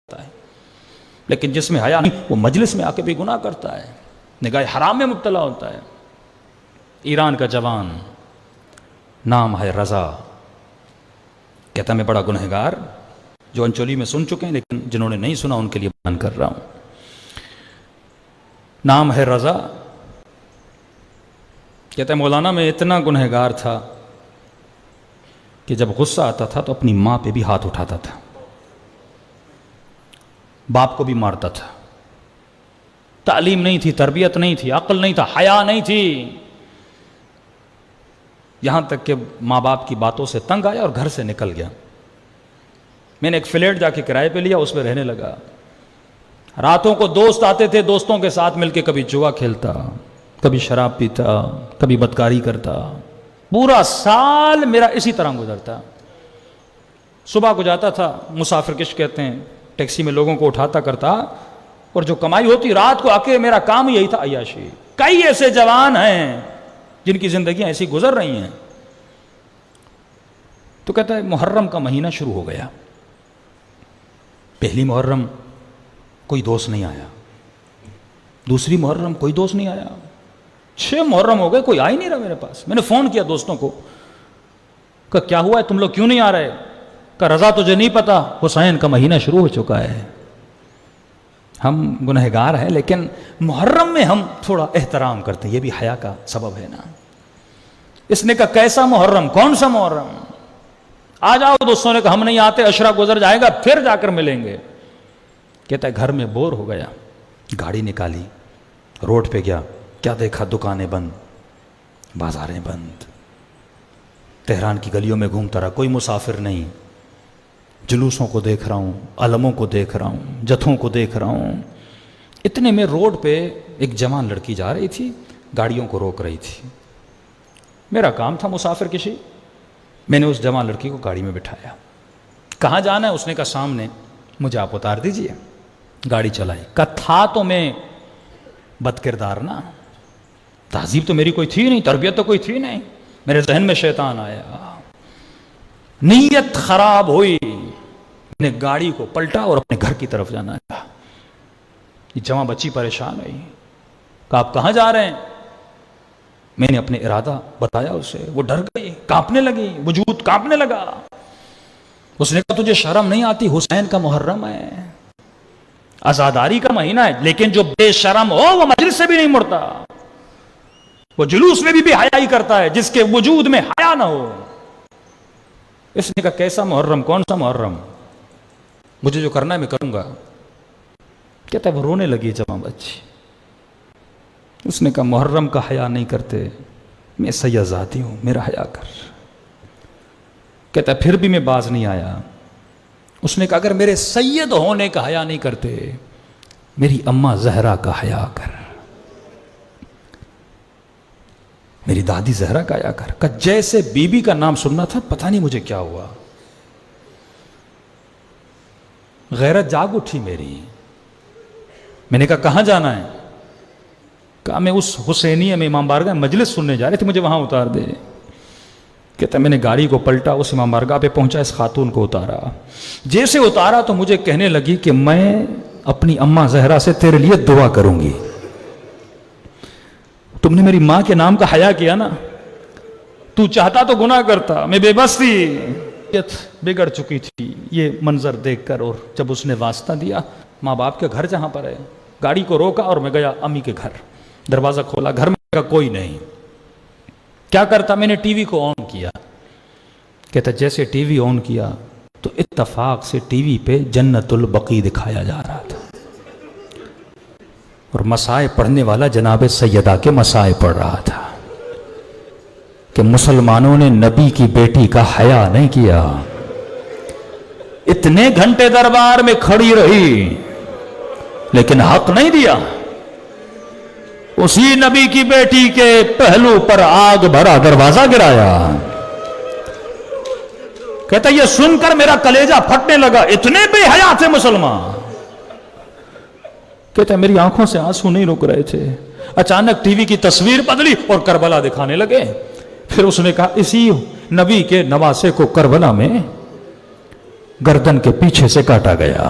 ہے، لیکن جس میں حیا نہیں وہ مجلس میں آ کے بھی گناہ کرتا ہے، نگاہ حرام میں مبتلا ہوتا ہے۔ ایران کا جوان نام ہے رضا، کہتا میں بڑا گنہگار، جو انچولی میں سن چکے ہیں لیکن جنہوں نے نہیں سنا ان کے لیے بیان کر رہا ہوں۔ نام ہے رضا، کہتا ہے مولانا میں اتنا گنہگار تھا کہ جب غصہ آتا تھا تو اپنی ماں پہ بھی ہاتھ اٹھاتا تھا، باپ کو بھی مارتا تھا، تعلیم نہیں تھی، تربیت نہیں تھی، عقل نہیں تھا، حیا نہیں تھی، یہاں تک کہ ماں باپ کی باتوں سے تنگ آیا اور گھر سے نکل گیا۔ میں نے ایک فلیٹ جا کے کرائے پہ لیا، اس پہ رہنے لگا۔ راتوں کو دوست آتے تھے، دوستوں کے ساتھ مل کے کبھی جوا کھیلتا، کبھی شراب پیتا، کبھی بدکاری کرتا۔ پورا سال میرا اسی طرح گزرتا۔ صبح کو جاتا تھا، مسافر کش کہتے ہیں، ٹیکسی میں لوگوں کو اٹھاتا کرتا، اور جو کمائی ہوتی رات کو آ کے میرا کام یہی تھا، عیاشی۔ کئی ایسے جوان ہیں جن کی زندگیاں ایسی گزر رہی ہیں۔ تو کہتا ہے محرم کا مہینہ شروع ہو گیا، پہلی محرم کوئی دوست نہیں آیا، دوسری محرم کوئی دوست نہیں آیا، 6 محرم ہو گئے کوئی آ ہی نہیں رہا میرے پاس۔ میں نے فون کیا دوستوں کو، کہ کیا ہوا ہے، تم لوگ کیوں نہیں آ رہے؟ کہ رضا تجھے نہیں پتا حسین کا مہینہ شروع ہو چکا ہے۔ ہم گنہگار ہیں لیکن محرم میں ہم تھوڑا احترام کرتے ہیں، یہ بھی حیا کا سبب ہے نا۔ اس نے کہا کیسا محرم، کون سا محرم؟ آ جاؤ۔ دوستوں نے کہا ہم نہیں آتے، عشرہ گزر جائے گا پھر جا کر ملیں گے۔ کہتا ہے گھر میں بور ہو گیا، گاڑی نکالی، روڈ پہ گیا، کیا دیکھا، دکانیں بند، بازاریں بند، تہران کی گلیوں میں گھومتا رہا، کوئی مسافر نہیں، جلوسوں کو دیکھ رہا ہوں، علموں کو دیکھ رہا ہوں، جتھوں کو دیکھ رہا ہوں۔ اتنے میں روڈ پہ ایک جوان لڑکی جا رہی تھی، گاڑیوں کو روک رہی تھی۔ میرا کام تھا مسافر کشی، میں نے اس جوان لڑکی کو گاڑی میں بٹھایا۔ کہاں جانا ہے؟ اس نے کہا سامنے، مجھے آپ اتار دیجئے۔ گاڑی چلائی۔ کہا تھا تو میں بد کردار نا، تہذیب تو میری کوئی تھی نہیں، تربیت تو کوئی تھی نہیں، میرے ذہن میں شیطان آیا، نیت خراب ہوئی، میں نے گاڑی کو پلٹا اور اپنے گھر کی طرف جانا چاہا۔ یہ جوان بچی پریشان ہوئی، کہا آپ کہاں جا رہے ہیں؟ میں نے اپنے ارادہ بتایا اسے، وہ ڈر گئی، کانپنے لگی، وجود کانپنے لگا۔ اس نے کہا تجھے شرم نہیں آتی؟ حسین کا محرم ہے، عزاداری کا مہینہ ہے، لیکن جو بے شرم ہو وہ مجلس سے بھی نہیں مڑتا، وہ جلوس میں بھی حیا ہی کرتا ہے، جس کے وجود میں حیا نہ ہو۔ اس نے کہا کیسا محرم، کون سا محرم؟ مجھے جو کرنا ہے میں کروں گا۔ کہتا ہے وہ رونے لگی جوان بچی۔ اس نے کہا محرم کا حیا نہیں کرتے، میں سید ذاتی ہوں، میرا حیا کر۔ کہتا ہے پھر بھی میں باز نہیں آیا۔ اس نے کہا اگر میرے سید ہونے کا حیا نہیں کرتے، میری اماں زہرا کا حیا کر، میری دادی زہرا کا حیا کر۔ کہ جیسے بی بی کا نام سننا تھا، پتہ نہیں مجھے کیا ہوا، غیرت جاگ اٹھی میری۔ میں نے کہا کہاں جانا ہے؟ کہا میں اس حسینیہ میں امام بارگاہ مجلس سننے جا رہے تھے، مجھے وہاں اتار دے۔ کہتا میں نے گاڑی کو پلٹا، اس امام بارگاہ پہ پہنچا، اس خاتون کو اتارا۔ جیسے اتارا تو مجھے کہنے لگی کہ میں اپنی اماں زہرا سے تیرے لیے دعا کروں گی۔ تم نے میری ماں کے نام کا حیا کیا نا، تو چاہتا تو گناہ کرتا، میں بے بس تھی، بگڑ چکی تھی یہ منظر دیکھ کر۔ اور جب اس نے واسطہ دیا، ماں باپ کے گھر جہاں پر ہے، گاڑی کو روکا اور میں گیا امی کے گھر، دروازہ کھولا، گھر میں کوئی نہیں۔ کیا کرتا؟ میں نے ٹی وی کو آن کیا۔ کہتا جیسے ٹی وی آن کیا تو اتفاق سے ٹی وی پہ جنت البقیع دکھایا جا رہا تھا، اور مسائے پڑھنے والا جناب سیدہ کے مسائے پڑھ رہا تھا کہ مسلمانوں نے نبی کی بیٹی کا حیا نہیں کیا، اتنے گھنٹے دربار میں کھڑی رہی لیکن حق نہیں دیا، اسی نبی کی بیٹی کے پہلو پر آگ بھرا دروازہ گرایا۔ کہتا یہ سن کر میرا کلیجہ پھٹنے لگا، اتنے بے حیا تھے مسلمان۔ کہتا میری آنکھوں سے آنسو نہیں رک رہے تھے۔ اچانک ٹی وی کی تصویر بدلی اور کربلا دکھانے لگے۔ پھر اس نے کہا اسی نبی کے نواسے کو کربلا میں گردن کے پیچھے سے کاٹا گیا۔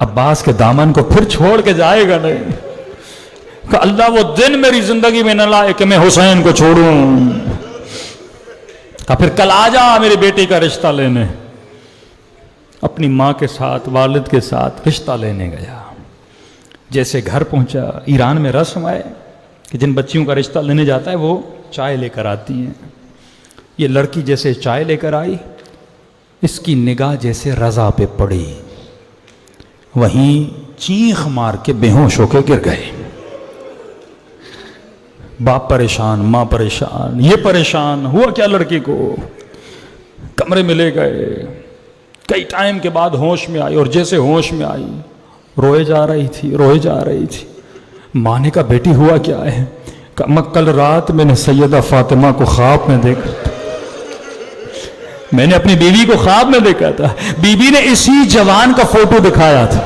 عباس کے دامن کو پھر چھوڑ کے جائے گا نہیں کہ اللہ وہ دن میری زندگی میں نہ لائے کہ میں حسین کو چھوڑوں. کہ پھر کل آ جا میری بیٹی کا رشتہ لینے. اپنی ماں کے ساتھ والد کے ساتھ رشتہ لینے گیا. جیسے گھر پہنچا، ایران میں رسم ہے کہ جن بچیوں کا رشتہ لینے جاتا ہے وہ چائے لے کر آتی ہیں. یہ لڑکی جیسے چائے لے کر آئی، اس کی نگاہ جیسے رضا پہ پڑی، وہیں چیخ مار کے بے ہوش ہو کے گر گئے. باپ پریشان، ماں پریشان، یہ پریشان. ہوا کیا لڑکی کو؟ کمرے میں لے گئے. کئی ٹائم کے بعد ہوش میں آئی، اور جیسے ہوش میں آئی روئے جا رہی تھی. ماں نے کہا بیٹی ہوا کیا ہے؟ کہا کل رات میں نے سیدہ فاطمہ کو خواب میں دیکھا تھا. میں نے اپنی بیوی کو خواب میں دیکھا تھا. بیوی نے اسی جوان کا فوٹو دکھایا تھا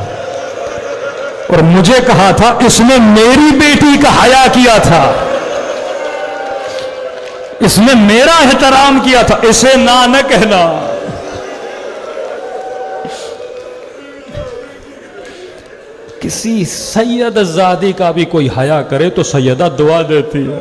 اور مجھے کہا تھا اس نے میری بیٹی کا حیا کیا تھا، اس نے میرا احترام کیا تھا، اسے نہ کہنا. کسی سید زادی کا بھی کوئی حیا کرے تو سیدہ دعا دیتی ہے.